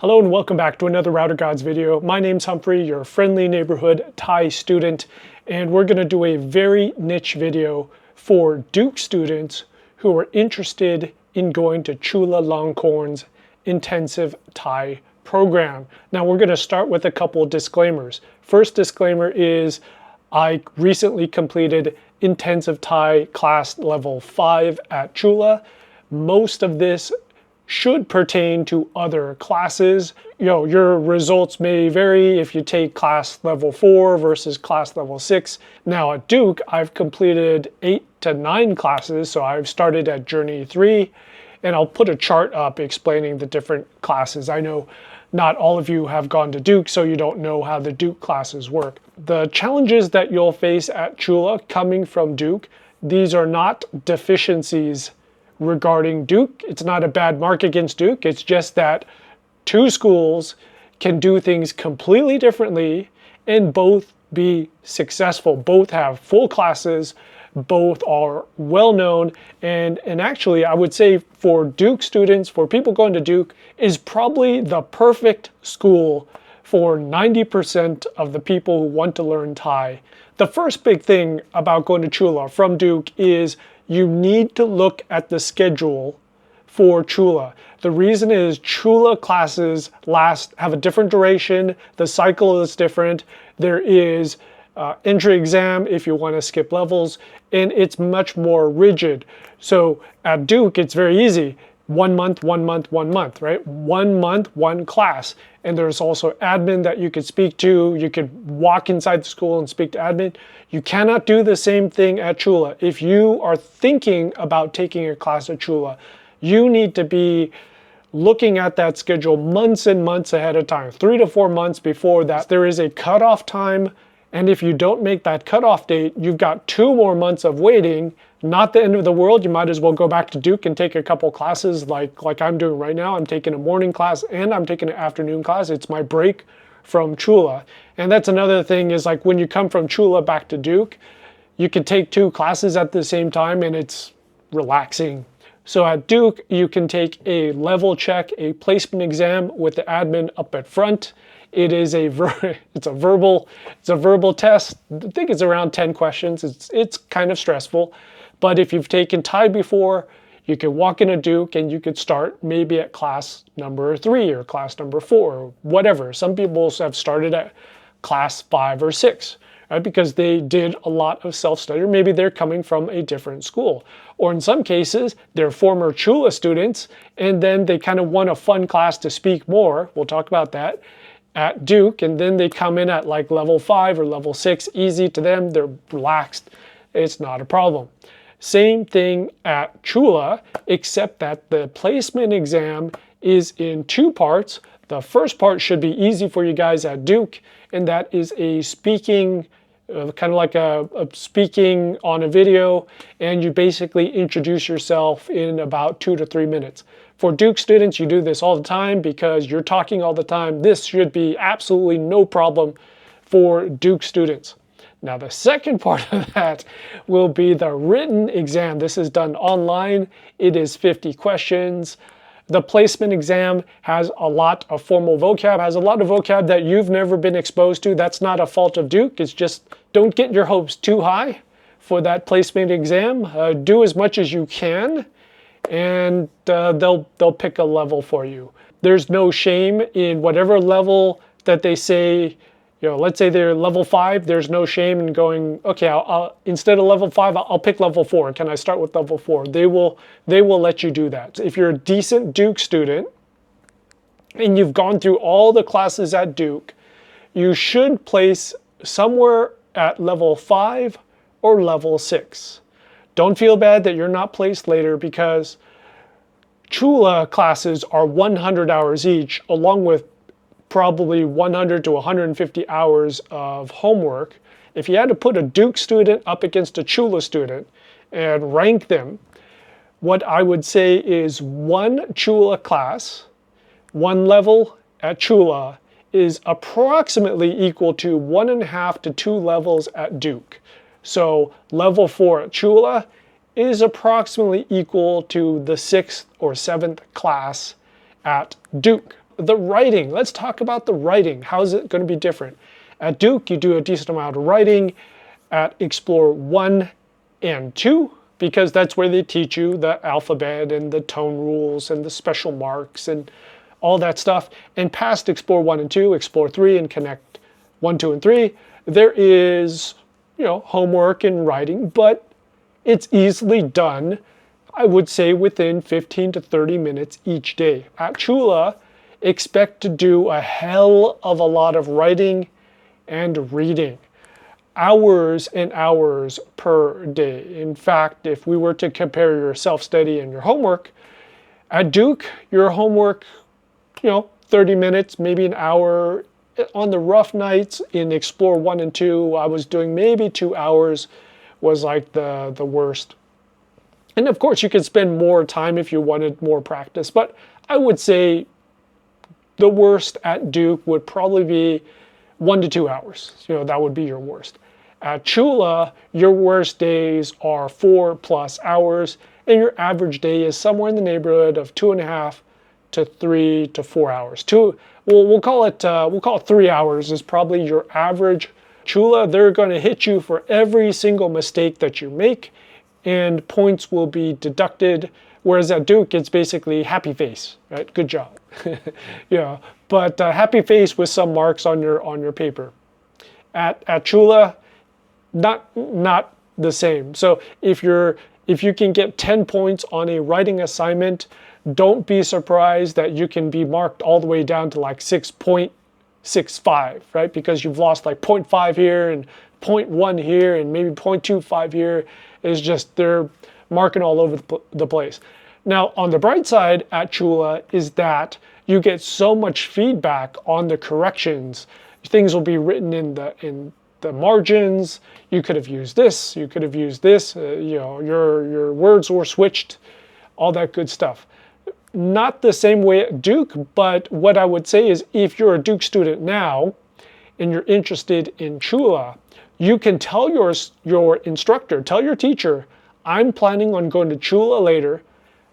Hello and welcome back to another Router Gods video. My name's Humphrey, your friendly neighborhood Thai student, and we're going to do a very niche video for Duke students who are interested in going to Chulalongkorn's intensive Thai program. Now we're going to start with a couple of disclaimers. First disclaimer is I recently completed intensive Thai class level 5 at Chula. Most of this should pertain to other classes. Your results may vary if you take class level 4 versus class level 6. Now at Duke, I've completed 8 to 9 classes, so I've started at Journey 3, and I'll put a chart up explaining the different classes. I know not all of you have gone to Duke, so you don't know how the Duke classes work. The challenges that you'll face at Chula coming from Duke, these are not deficiencies regarding Duke. It's not a bad mark against Duke. It's just that two schools can do things completely differently and both be successful. Both have full classes, both are well known, and actually I would say for Duke students, for people going to Duke, is probably the perfect school for 90% of the people who want to learn Thai. The first big thing about going to Chula from Duke is you need to look at the schedule for Chula. The reason is Chula classes have a different duration. The cycle is different. There is entry exam if you want to skip levels, and it's much more rigid. So at Duke, it's very easy. 1 month, 1 month, 1 month, right? 1 month, 1 class. And there's also admin that you could speak to. You could walk inside the school and speak to admin. You cannot do the same thing at Chula. If you are thinking about taking a class at Chula, you need to be looking at that schedule months and months ahead of time, 3 to 4 months before that. There is a cutoff time, and if you don't make that cutoff date, you've got 2 more months of waiting. Not the end of the world. You might as well go back to Duke and take a couple classes like I'm doing right now. I'm taking a morning class and I'm taking an afternoon class. It's my break from Chula. And that's another thing is like when you come from Chula back to Duke, you can take 2 classes at the same time and it's relaxing. So at Duke, you can take a level check, a placement exam with the admin up at front. It is it's a verbal test. I think it's around 10 questions. It's kind of stressful. But if you've taken Thai before, you can walk into Duke and you could start maybe at class number 3 or class number 4 or whatever. Some people have started at class 5 or 6, right? Because they did a lot of self-study, or maybe they're coming from a different school. Or in some cases, they're former Chula students and then they kind of want a fun class to speak more. We'll talk about that at Duke, and then they come in at like level 5 or level 6, easy to them, they're relaxed, it's not a problem. Same thing at Chula, except that the placement exam is in 2 parts. The first part should be easy for you guys at Duke, and that is a speaking, kind of like a speaking on a video, and you basically introduce yourself in about 2 to 3 minutes. For Duke students, you do this all the time because you're talking all the time. This should be absolutely no problem for Duke students. Now the second part of that will be the written exam. This is done online. It is 50 questions. The placement exam has a lot of formal vocab, has a lot of vocab that you've never been exposed to. That's not a fault of Duke. It's just don't get your hopes too high for that placement exam. Do as much as you can, and they'll pick a level for you. There's no shame in whatever level that they say. Let's say they're level 5, there's no shame in going, okay, I'll instead of level 5, I'll pick level 4. Can I start with level 4? They will let you do that. If you're a decent Duke student and you've gone through all the classes at Duke, you should place somewhere at level 5 or level 6. Don't feel bad that you're not placed later because Chula classes are 100 hours each, along with probably 100 to 150 hours of homework. If you had to put a Duke student up against a Chula student and rank them, what I would say is 1 Chula class, 1 level at Chula is approximately equal to 1.5 to 2 levels at Duke. So level 4 at Chula is approximately equal to the 6th or 7th class at Duke. the writing. Let's talk about the writing. How is it going to be different? At Duke, you do a decent amount of writing. At Explore 1 and 2, because that's where they teach you the alphabet and the tone rules and the special marks and all that stuff. And past Explore 1 and 2, Explore 3 and Connect 1, 2, and 3, there is, homework and writing, but it's easily done, I would say, within 15 to 30 minutes each day. At Chula, expect to do a hell of a lot of writing and reading. Hours and hours per day. In fact, if we were to compare your self-study and your homework, at Duke, your homework, 30 minutes, maybe an hour. On the rough nights in Explore 1 and 2, I was doing maybe 2 hours was like the worst. And of course, you could spend more time if you wanted more practice, but I would say the worst at Duke would probably be 1 to 2 hours. That would be your worst. At Chula, your worst days are 4+ hours, and your average day is somewhere in the neighborhood of 2.5 to 3 to 4 hours. We'll call it 3 hours is probably your average. Chula, they're going to hit you for every single mistake that you make, and points will be deducted. Whereas at Duke, it's basically happy face, right? Good job. But happy face with some marks on your paper. At Chula, not the same. So if you can get 10 points on a writing assignment, don't be surprised that you can be marked all the way down to like 6.65, right? Because you've lost like 0.5 here and 0.1 here and maybe 0.25 here. It's just they're marking all over the place. Now, on the bright side at Chula is that you get so much feedback on the corrections. Things will be written in the margins. You could have used this. You could have used this. Your words were switched. All that good stuff. Not the same way at Duke, but what I would say is if you're a Duke student now and you're interested in Chula, you can tell your instructor, tell your teacher, I'm planning on going to Chula later.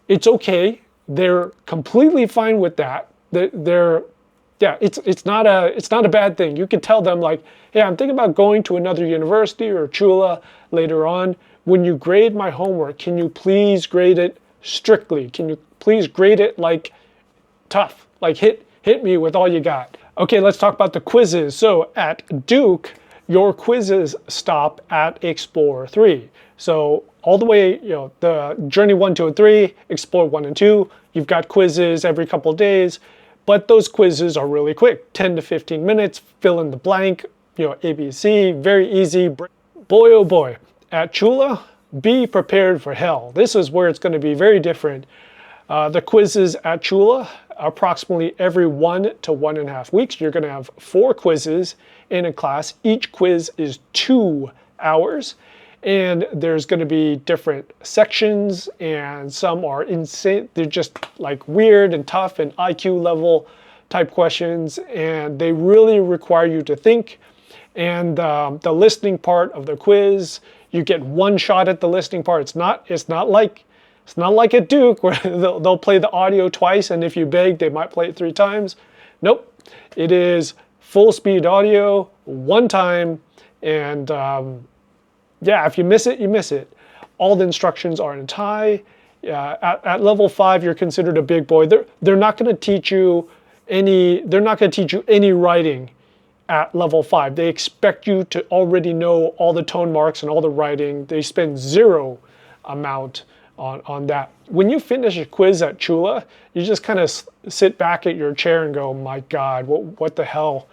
It's okay. They're completely fine with that. It's not a bad thing. You can tell them like, hey, I'm thinking about going to another university or Chula later on. When you grade my homework, can you please grade it strictly? Can you please grade it like tough? Like hit me with all you got. Okay, let's talk about the quizzes. So at Duke, your quizzes stop at Explore 3. So all the way, the Journey 1, 2, and 3, Explore 1 and 2, you've got quizzes every couple of days, but those quizzes are really quick, 10 to 15 minutes, fill in the blank, ABC, very easy. Boy, oh boy, at Chula, be prepared for hell. This is where it's going to be very different. The quizzes at Chula, approximately every 1 to 1.5 weeks, you're going to have 4 quizzes in a class. Each quiz is 2 hours, and there's going to be different sections, and some are insane. They're just like weird and tough and IQ level type questions, and they really require you to think. And the listening part of the quiz, you get one shot at the listening part. It's not like at Duke where they'll play the audio twice, and if you beg, they might play it 3 times. Nope, it is full speed audio, one time, and if you miss it, you miss it. All the instructions are in Thai. At level 5, you're considered a big boy. They're not going to teach you any writing at level 5. They expect you to already know all the tone marks and all the writing. They spend 0 amount on that. When you finish a quiz at Chula, you just kind of sit back at your chair and go, my God, what the hell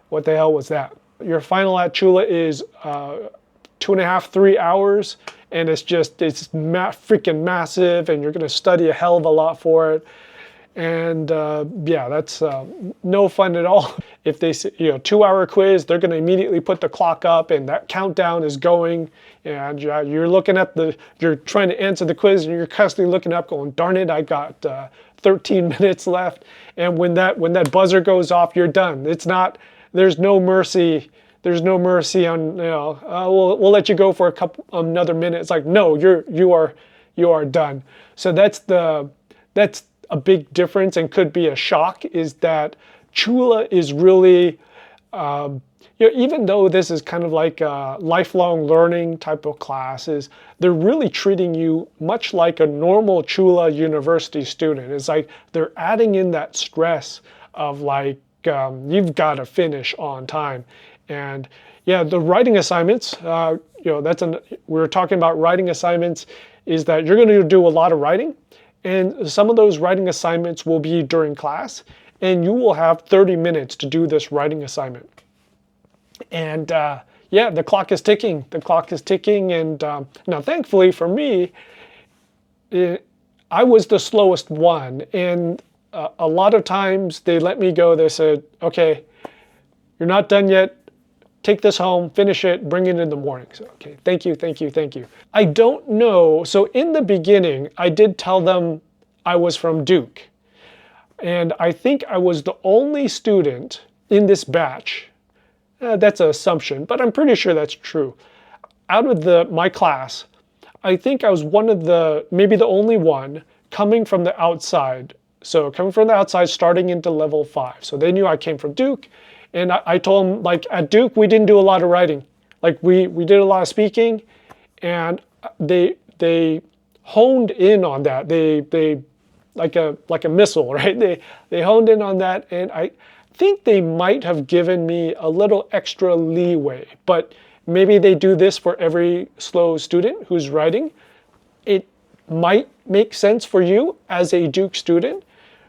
was that? Your final at Chula is 2.5, 3 hours, and it's freaking massive, and you're going to study a hell of a lot for it. And that's no fun at all. If they say, 2-hour quiz, they're going to immediately put the clock up and that countdown is going, and you're you're trying to answer the quiz and you're constantly looking up going, darn it, I got 13 minutes left. And when that buzzer goes off, you're done. There's no mercy. There's no mercy on, we'll let you go for another minute. It's like, no, you are done. So that's a big difference and could be a shock is that Chula is really, even though this is kind of like a lifelong learning type of classes, they're really treating you much like a normal Chula university student. It's like they're adding in that stress of like, you've got to finish on time. And yeah, the writing assignments, we're talking about writing assignments, is that you're going to do a lot of writing. And some of those writing assignments will be during class. And you will have 30 minutes to do this writing assignment. And yeah, the clock is ticking. The clock is ticking. And now, thankfully for me, I was the slowest one. And a lot of times they let me go. They said, okay, you're not done yet. Take this home, finish it, bring it in the morning. So, okay, thank you, thank you, thank you. I don't know. So in the beginning, I did tell them I was from Duke. And I think I was the only student in this batch. That's an assumption, but I'm pretty sure that's true. Out of my class, I think I was maybe the only one coming from the outside. So coming from the outside, starting into level 5. So they knew I came from Duke. And I told them, like, at Duke, we didn't do a lot of writing. Like, we did a lot of speaking, and they honed in on that. They like a missile, right? They honed in on that, and I think they might have given me a little extra leeway. But maybe they do this for every slow student who's writing. It might make sense for you as a Duke student.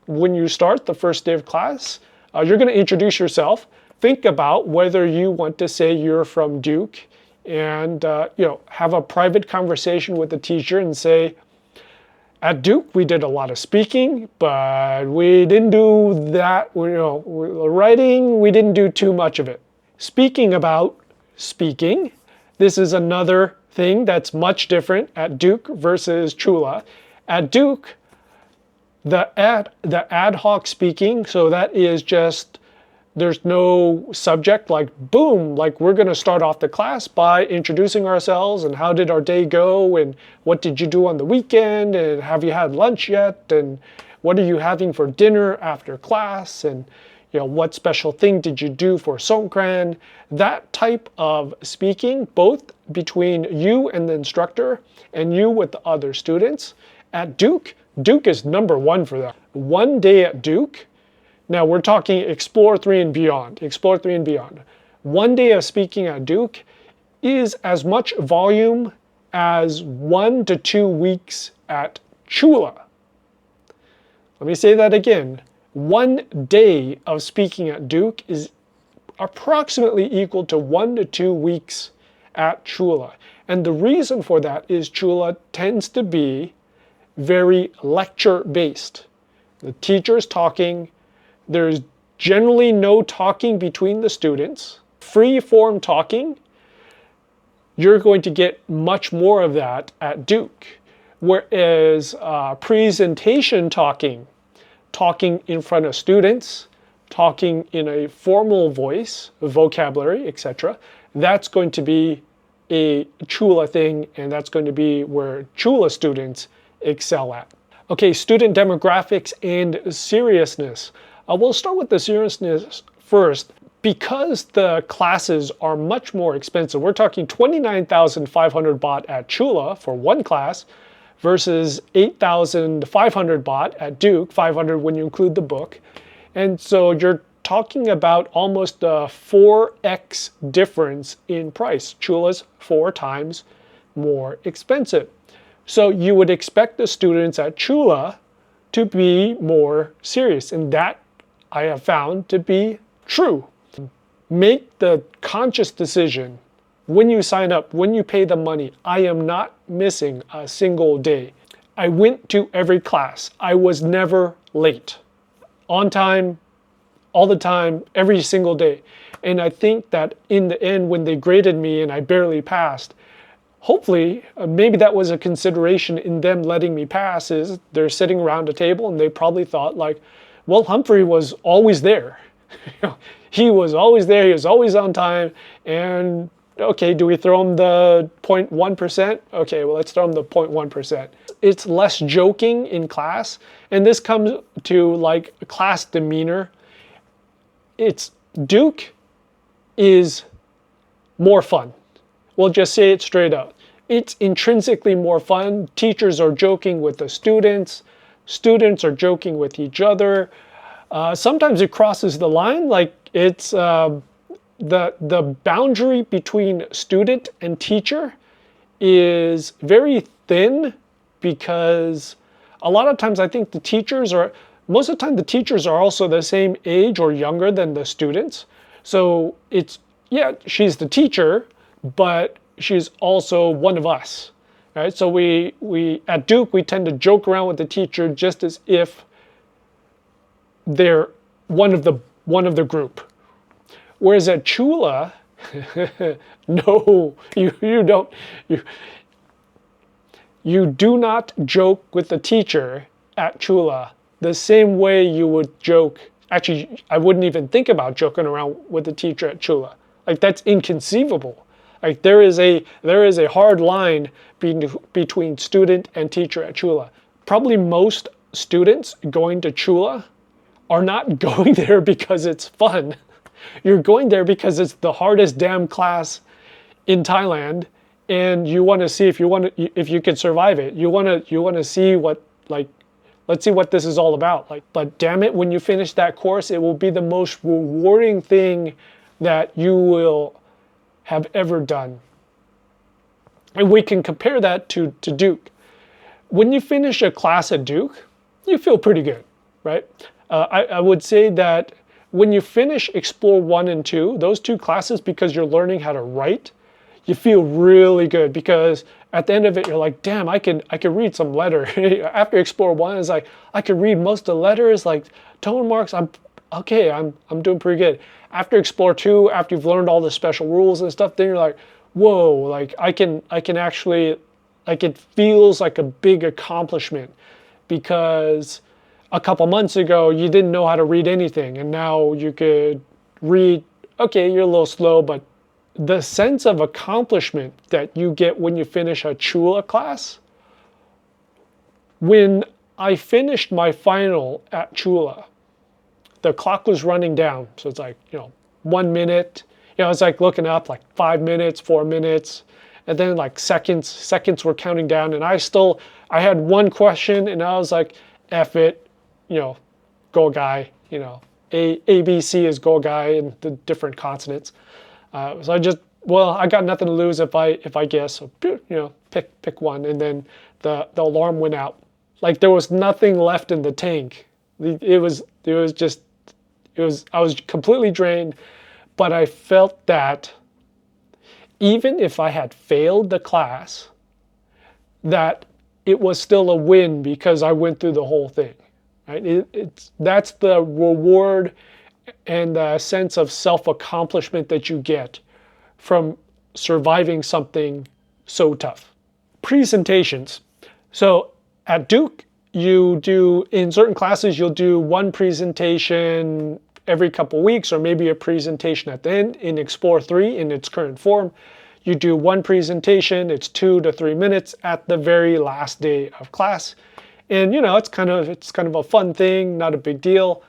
When you start the first day of class, you're going to introduce yourself. Think about whether you want to say you're from Duke, and have a private conversation with the teacher and say, at Duke we did a lot of speaking, but we didn't do that. Writing, we didn't do too much of it. Speaking about speaking, this is another thing that's much different at Duke versus Chula. At Duke, the ad hoc speaking, so that is just, there's no subject, like boom, like we're going to start off the class by introducing ourselves and how did our day go and what did you do on the weekend and have you had lunch yet and what are you having for dinner after class and what special thing did you do for Songkran. That type of speaking, both between you and the instructor and you with the other students. At Duke is number one for that. One day at Duke, now we're talking Explore 3 and beyond. Explore 3 and beyond. One day of speaking at Duke is as much volume as 1 to 2 weeks at Chula. Let me say that again. One day of speaking at Duke is approximately equal to 1 to 2 weeks at Chula. And the reason for that is Chula tends to be very lecture-based. The teacher's talking. There's generally no talking between the students. Free-form talking, you're going to get much more of that at Duke. Whereas presentation talking in front of students, talking in a formal voice, vocabulary, etc., that's going to be a Chula thing, and that's going to be where Chula students excel at. Okay, student demographics and seriousness. We'll start with the seriousness first. Because the classes are much more expensive, we're talking 29,500 baht at Chula for one class versus 8,500 baht at Duke, 500 when you include the book. And so you're talking about almost a 4x difference in price. Chula's 4 times more expensive. So you would expect the students at Chula to be more serious, and that I have found to be true. Make the conscious decision when you sign up, when you pay the money. I am not missing a single day. I went to every class. I was never late. On time, all the time, every single day. And I think that in the end, when they graded me and I barely passed, hopefully, maybe that was a consideration in them letting me pass, is they're sitting around a table and they probably thought like, well, Humphrey was always there. He was always there, he was always on time, and Okay, do we throw them the 0.1%? Okay, well, let's throw them the 0.1%. It's less joking in class, and this comes to like class demeanor. Duke is more fun. We'll just say it straight out. It's intrinsically more fun. Teachers are joking with the students. Students are joking with each other. Sometimes it crosses the line. Like it's the boundary between student and teacher is very thin, because a lot of times I think most of the time the teachers are also the same age or younger than the students. So yeah, she's the teacher, but she's also one of us, right? So we at Duke, we tend to joke around with the teacher just as if they're one of the group. Whereas at Chula, no, you don't. You do not joke with the teacher at Chula the same way you would joke. Actually, I wouldn't even think about joking around with the teacher at Chula. Like, that's inconceivable. Like, there is a hard line between student and teacher at Chula. Probably most students going to Chula are not going there because it's fun. You're going there because it's the hardest damn class in Thailand, and you want to see if you can survive it. You want to see what, like, let's see what this is all about. Like, but damn it, when you finish that course, it will be the most rewarding thing that you will have ever done. And we can compare that to Duke. When you finish a class at Duke, you feel pretty good, right? I would say that when you finish Explore 1 and 2, those two classes, because you're learning how to write, you feel really good, because at the end of it, you're like, damn, I could read some letter. After Explore 1, it's like, I could read most of the letters, like tone marks, I'm doing pretty good. After Explore 2, after you've learned all the special rules and stuff, then you're like, whoa, like I can actually, like, it feels like a big accomplishment, because a couple months ago, you didn't know how to read anything, and now you could read. Okay, you're a little slow, but the sense of accomplishment that you get when you finish a Chula class. When I finished my final at Chula, the clock was running down. So it's like, 1 minute. It's like looking up, like 5 minutes, 4 minutes, and then like seconds were counting down. And I had one question, and I was like, F it, go guy, A, B, C is go guy, and the different consonants. So I got nothing to lose if I guess. So, pick one, and then the alarm went out. Like, there was nothing left in the tank. I was completely drained, but I felt that even if I had failed the class, that it was still a win because I went through the whole thing. Right? That's the reward and the sense of self-accomplishment that you get from surviving something so tough. Presentations. So at Duke, in certain classes, you'll do one presentation every couple weeks, or maybe a presentation at the end. In Explore 3, in its current form, you do one presentation, it's 2 to 3 minutes at the very last day of class. And it's kind of a fun thing, not a big deal.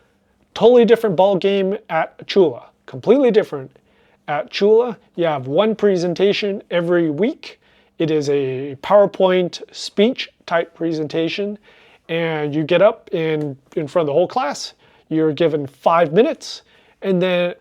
Totally different ball game at Chula. Completely different. At Chula, you have one presentation every week. It is a PowerPoint speech type presentation, and you get up in front of the whole class. You're given 5 minutes, and then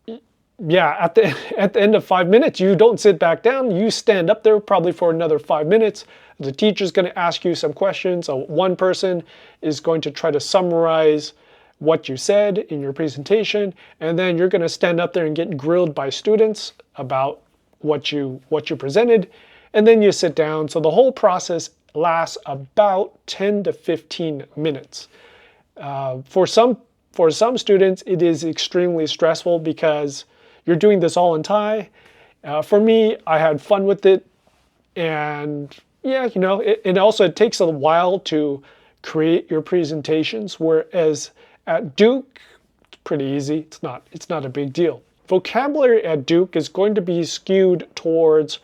at the end of 5 minutes, you don't sit back down. You stand up there probably for another 5 minutes. The teacher's going to ask you some questions. So one person is going to try to summarize what you said in your presentation, and then you're going to stand up there and get grilled by students about what you presented, and then you sit down. So the whole process lasts about 10 to 15 minutes. For some students, it is extremely stressful because you're doing this all in Thai. For me, I had fun with it, and it takes a while to create your presentations, whereas at Duke, it's pretty easy. It's not a big deal. vocabulary at Duke is going to be skewed towards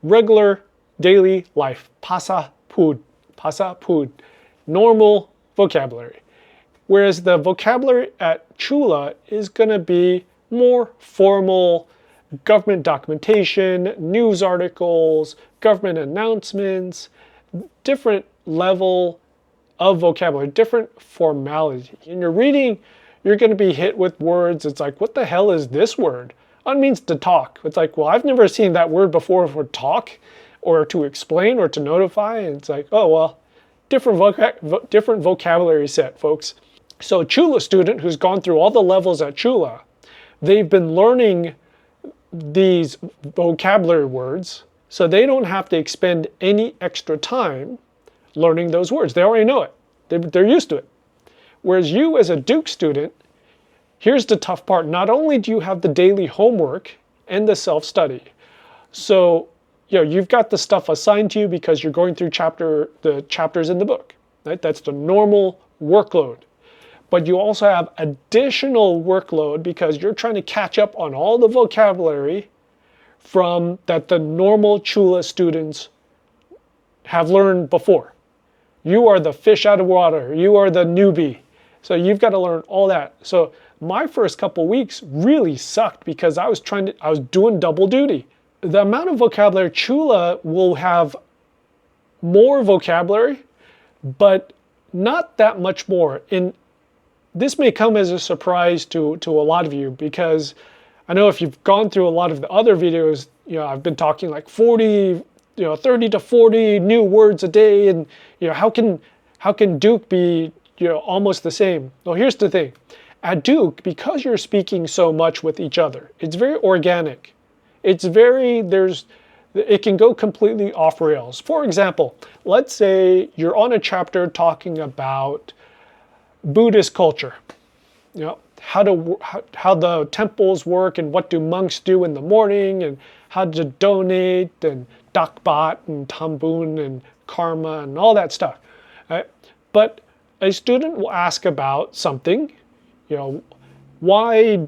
regular daily life, pasapud, normal vocabulary. Whereas the vocabulary at Chula is going to be more formal, government documentation, news articles, government announcements, different level of vocabulary, different formality. And you're reading, you're going to be hit with words. It's like, what the hell is this word? Oh, it means to talk. It's like, well, I've never seen that word before for talk or to explain or to notify. And it's like, oh, well, different vocabulary set, folks. So a Chula student who's gone through all the levels at Chula, they've been learning these vocabulary words, so they don't have to expend any extra time learning those words. They already know it. They're used to it. Whereas you as a Duke student, here's the tough part. Not only do you have the daily homework and the self-study, so you've got the stuff assigned to you because you're going through the chapters in the book. Right? That's the normal workload. But you also have additional workload because you're trying to catch up on all the vocabulary that the normal Chula students have learned before. You are the fish out of water. You are the newbie. So you've got to learn all that. So my first couple weeks really sucked because I was doing double duty. The amount of vocabulary, Chula will have more vocabulary, but not that much more. This may come as a surprise to a lot of you because I know if you've gone through a lot of the other videos, I've been talking like 30 to 40 new words a day, and how can Duke be almost the same? Well, here's the thing. At Duke, because you're speaking so much with each other, it's very organic. It can go completely off rails. For example, let's say you're on a chapter talking about Buddhist culture, how the temples work and what do monks do in the morning and how to donate and dakbat and tambun and karma and all that stuff. Right? But a student will ask about something, why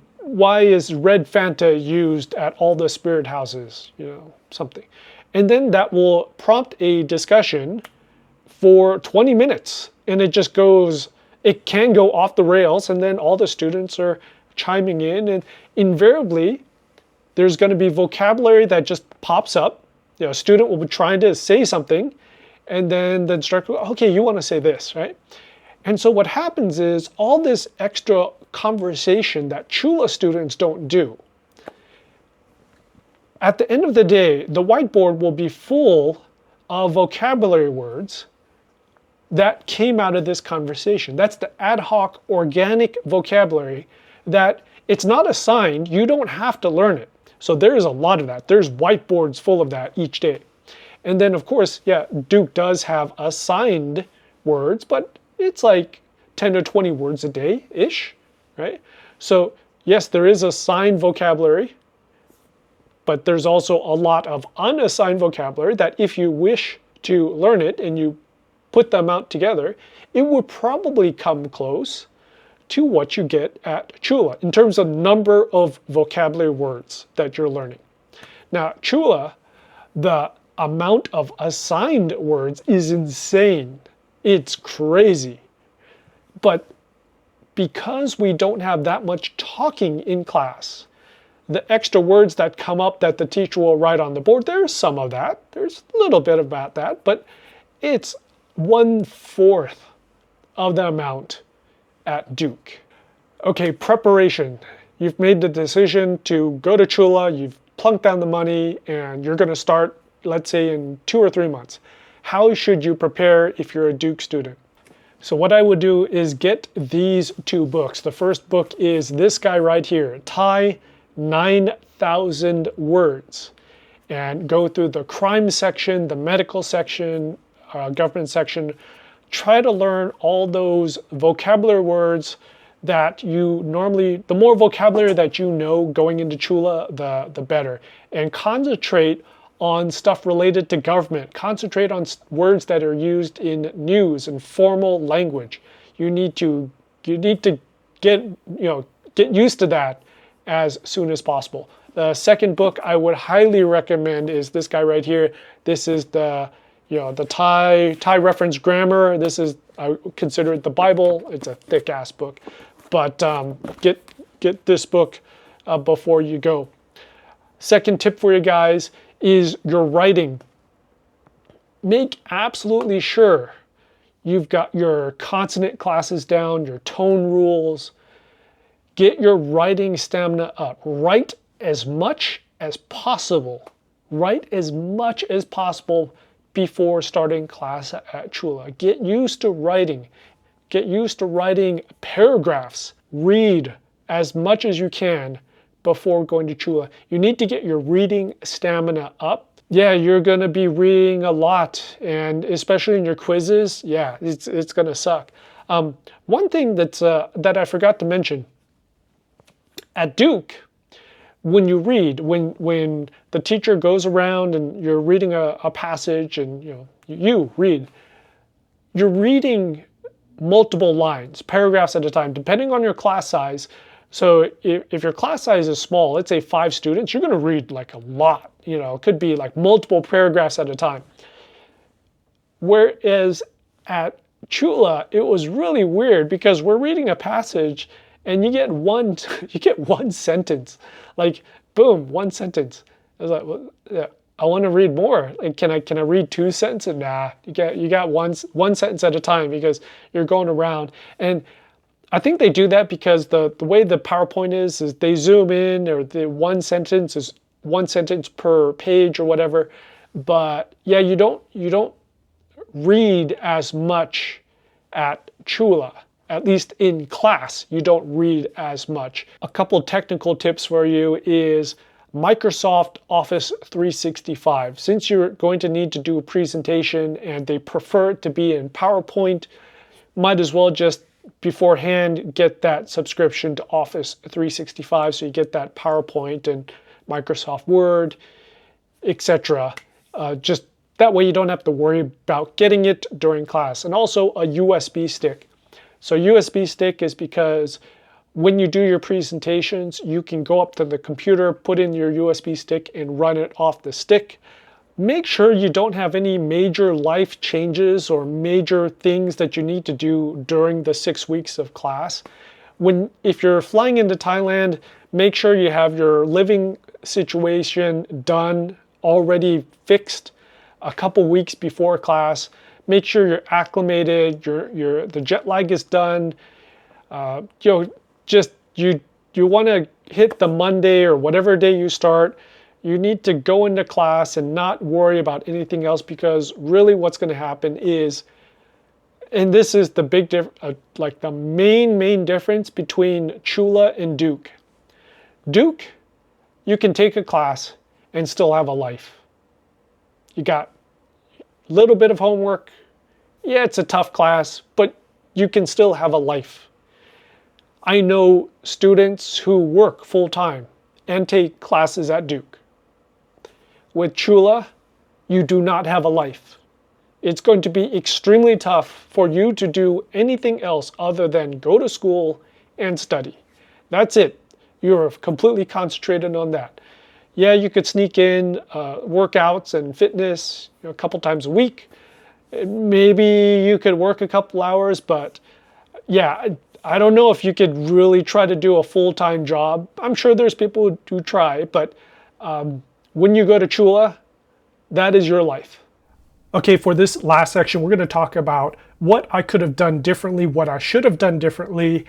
is red Fanta used at all the spirit houses, something. And then that will prompt a discussion for 20 minutes and it can go off the rails, and then all the students are chiming in, and invariably there's going to be vocabulary that just pops up. A student will be trying to say something, and then the instructor, okay, you want to say this, right? And so what happens is all this extra conversation that Chula students don't do. At the end of the day, the whiteboard will be full of vocabulary words that came out of this conversation. That's the ad hoc organic vocabulary that it's not assigned. You don't have to learn it. So there is a lot of that. There's whiteboards full of that each day. And then of course, Duke does have assigned words, but it's like 10 to 20 words a day-ish, right? So yes, there is assigned vocabulary, but there's also a lot of unassigned vocabulary that if you wish to learn it and you put them out together, it would probably come close to what you get at Chula in terms of number of vocabulary words that you're learning. Now, Chula, the amount of assigned words is insane. It's crazy. But because we don't have that much talking in class, the extra words that come up that the teacher will write on the board, there's some of that. There's a little bit about that, but it's 1/4 of the amount at Duke. Okay, preparation. You've made the decision to go to Chula, you've plunked down the money, and you're going to start, let's say, in 2 or 3 months. How should you prepare if you're a Duke student? So what I would do is get these 2 books. The first book is this guy right here, Thai 9,000 Words, and go through the crime section, the medical section, government section. Try to learn all those vocabulary words that you normally, the more vocabulary that you know going into Chula, the better. And concentrate on stuff related to government. Concentrate on words that are used in news and formal language. You need to get used to that as soon as possible. The second book I would highly recommend is this guy right here. This is the Thai reference grammar. This is, I consider it the Bible. It's a thick ass book, but get this book before you go. Second tip for you guys is your writing. Make absolutely sure you've got your consonant classes down, your tone rules. Get your writing stamina up. Write as much as possible. Write as much as possible before starting class at Chula. Get used to writing. Get used to writing paragraphs. Read as much as you can before going to Chula. You need to get your reading stamina up. Yeah, you're going to be reading a lot, and especially in your quizzes, yeah, it's going to suck. One thing that I forgot to mention, at Duke, when you read, when the teacher goes around and you're reading a passage and you read, you're reading multiple lines, paragraphs at a time, depending on your class size. So if your class size is small, let's say 5 students, you're going to read like a lot. It could be like multiple paragraphs at a time. Whereas at Chula, it was really weird because we're reading a passage and you get one sentence, like boom, one sentence. I was like, well, yeah, I want to read more. Like, can I read 2 sentences? Nah, you got one sentence at a time because you're going around. And I think they do that because the way the PowerPoint is they zoom in, or the one sentence is 1 sentence per page or whatever. But yeah, you don't read as much at Chula. At least in class, you don't read as much. A couple technical tips for you is Microsoft Office 365. Since you're going to need to do a presentation and they prefer it to be in PowerPoint, might as well just beforehand get that subscription to Office 365 so you get that PowerPoint and Microsoft Word, etc. Just that way you don't have to worry about getting it during class. And also a USB stick. So USB stick is because when you do your presentations, you can go up to the computer, put in your USB stick and run it off the stick. Make sure you don't have any major life changes or major things that you need to do during the 6 weeks of class. If you're flying into Thailand, make sure you have your living situation done, already fixed a couple weeks before class. Make sure you're acclimated, the jet lag is done. You want to hit the Monday or whatever day you start. You need to go into class and not worry about anything else, because really what's going to happen is, and this is the big the main difference between Chula and Duke. Duke, you can take a class and still have a life. You got a little bit of homework. Yeah, it's a tough class, but you can still have a life. I know students who work full-time and take classes at Duke. With Chula, you do not have a life. It's going to be extremely tough for you to do anything else other than go to school and study. That's it. You're completely concentrated on that. Yeah, you could sneak in workouts and fitness a couple times a week. Maybe you could work a couple hours, but yeah, I don't know if you could really try to do a full-time job. I'm sure there's people who do try, but when you go to Chula, that is your life. Okay, for this last section, we're going to talk about what I could have done differently, what I should have done differently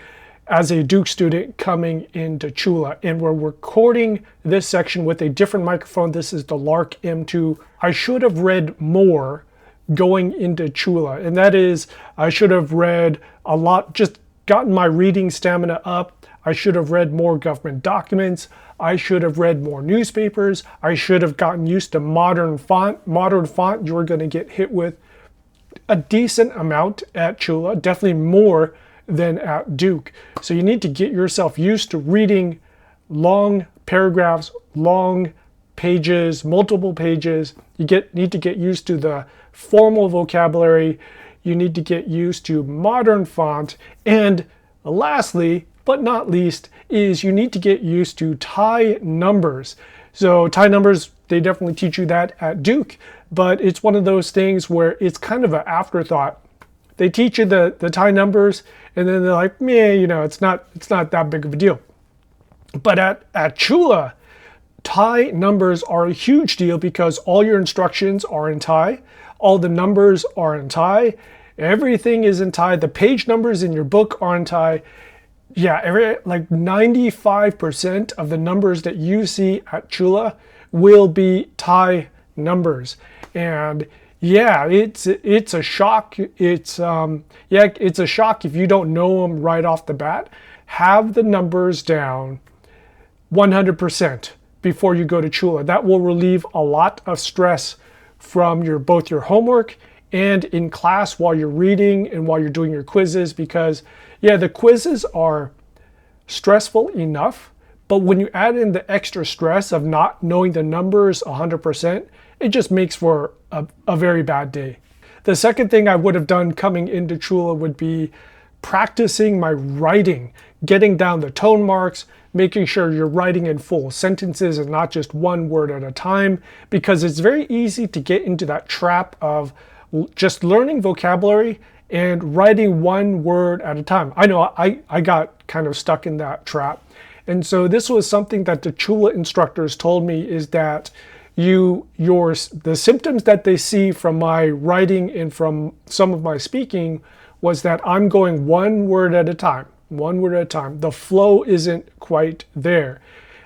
as a Duke student coming into Chula. And we're recording this section with a different microphone. This is the Lark M2. I should have read more going into Chula, and that is, I should have read a lot, just gotten my reading stamina up. I should have read more government documents. I should have read more newspapers. I should have gotten used to modern font. Modern font, you're going to get hit with a decent amount at Chula, definitely more than at Duke. So you need to get yourself used to reading long paragraphs, long pages, multiple pages. You need to get used to the formal vocabulary. You need to get used to modern font. And lastly, but not least, is you need to get used to Thai numbers. So Thai numbers, they definitely teach you that at Duke, but it's one of those things where it's kind of an afterthought. They teach you the Thai numbers, and then they're like, meh, it's not that big of a deal. But at Chula, Thai numbers are a huge deal because all your instructions are in Thai, all the numbers are in Thai, everything is in Thai, the page numbers in your book are in Thai. Yeah, like 95% of the numbers that you see at Chula will be Thai numbers. And yeah, it's a shock. It's a shock if you don't know them right off the bat. Have the numbers down 100% before you go to Chula. That will relieve a lot of stress from both your homework and in class while you're reading and while you're doing your quizzes, because yeah, the quizzes are stressful enough, but when you add in the extra stress of not knowing the numbers 100%, it just makes for a very bad day. The second thing I would have done coming into Chula would be practicing my writing, getting down the tone marks, making sure you're writing in full sentences and not just one word at a time, because it's very easy to get into that trap of just learning vocabulary and writing one word at a time. I know I got kind of stuck in that trap. And so this was something that the Chula instructors told me, is that the symptoms that they see from my writing and from some of my speaking was that I'm going one word at a time. The flow isn't quite there.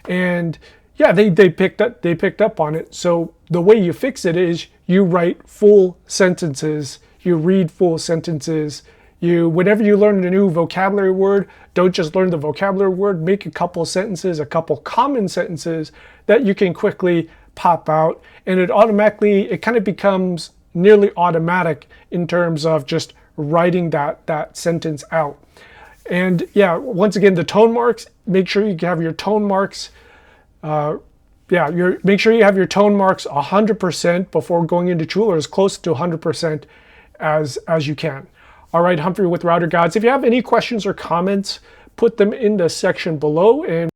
And yeah, they picked up on it. So the way you fix it is you write full sentences, you read full sentences. Whenever you learn a new vocabulary word, don't just learn the vocabulary word, make a couple sentences, a couple common sentences that you can quickly pop out, and it kind of becomes nearly automatic in terms of just writing that sentence out. And yeah, once again, the tone marks, make sure you have your tone marks. Make sure you have your tone marks 100% before going into Chula, or as close to 100% as you can. All right, Humphrey with Router Gods. If you have any questions or comments, put them in the section below, and